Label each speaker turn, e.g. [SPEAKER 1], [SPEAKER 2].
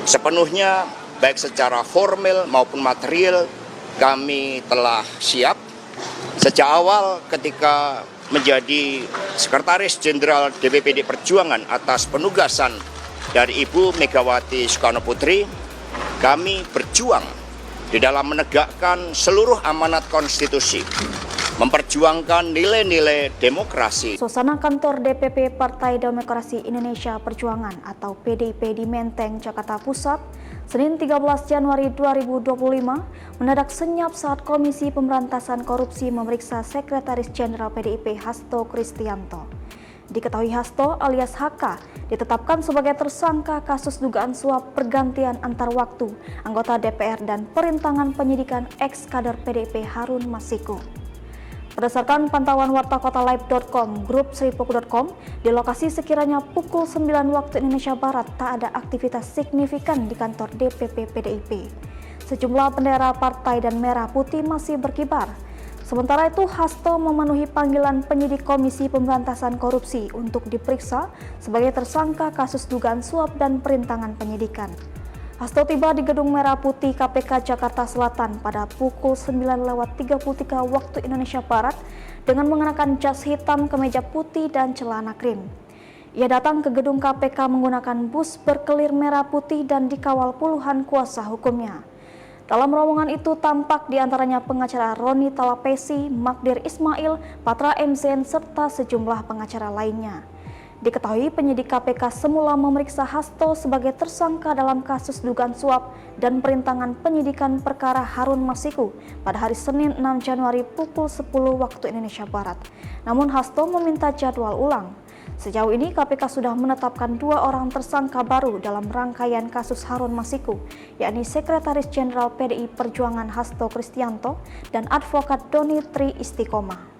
[SPEAKER 1] Sepenuhnya baik secara formal maupun material kami telah siap. Sejak awal ketika menjadi Sekretaris Jenderal DPPD Perjuangan atas penugasan dari Ibu Megawati Soekarno Putri, kami berjuang di dalam menegakkan seluruh amanat konstitusi, memperjuangkan nilai-nilai demokrasi.
[SPEAKER 2] Suasana kantor DPP Partai Demokrasi Indonesia Perjuangan atau PDIP di Menteng, Jakarta Pusat, Senin 13 Januari 2025 mendadak senyap saat Komisi Pemberantasan Korupsi memeriksa Sekretaris Jenderal PDIP Hasto Kristianto. Diketahui Hasto alias HK ditetapkan sebagai tersangka kasus dugaan suap pergantian antar waktu anggota DPR dan perintangan penyidikan ex-kader PDIP Harun Masiku. Berdasarkan pantauan wartakotalive.com, grup seripuku.com, di lokasi sekiranya pukul 9 waktu Indonesia Barat tak ada aktivitas signifikan di kantor DPP PDIP. Sejumlah bendera partai dan merah putih masih berkibar. Sementara itu, Hasto memenuhi panggilan penyidik Komisi Pemberantasan Korupsi untuk diperiksa sebagai tersangka kasus dugaan suap dan perintangan penyidikan. Hasto tiba di Gedung Merah Putih KPK Jakarta Selatan pada pukul 9:33 waktu Indonesia Barat dengan mengenakan jas hitam, kemeja putih, dan celana krim. Ia datang ke gedung KPK menggunakan bus berkelir merah putih dan dikawal puluhan kuasa hukumnya. Dalam rombongan itu tampak diantaranya pengacara Roni Talapesi, Magdir Ismail, Patra M. Zain, serta sejumlah pengacara lainnya. Diketahui penyidik KPK semula memeriksa Hasto sebagai tersangka dalam kasus dugaan suap dan perintangan penyidikan perkara Harun Masiku pada hari Senin 6 Januari pukul 10 waktu Indonesia Barat. Namun Hasto meminta jadwal ulang. Sejauh ini KPK sudah menetapkan 2 orang tersangka baru dalam rangkaian kasus Harun Masiku, yakni Sekretaris Jenderal PDI Perjuangan Hasto Kristianto dan Advokat Doni Tri Istiqomah.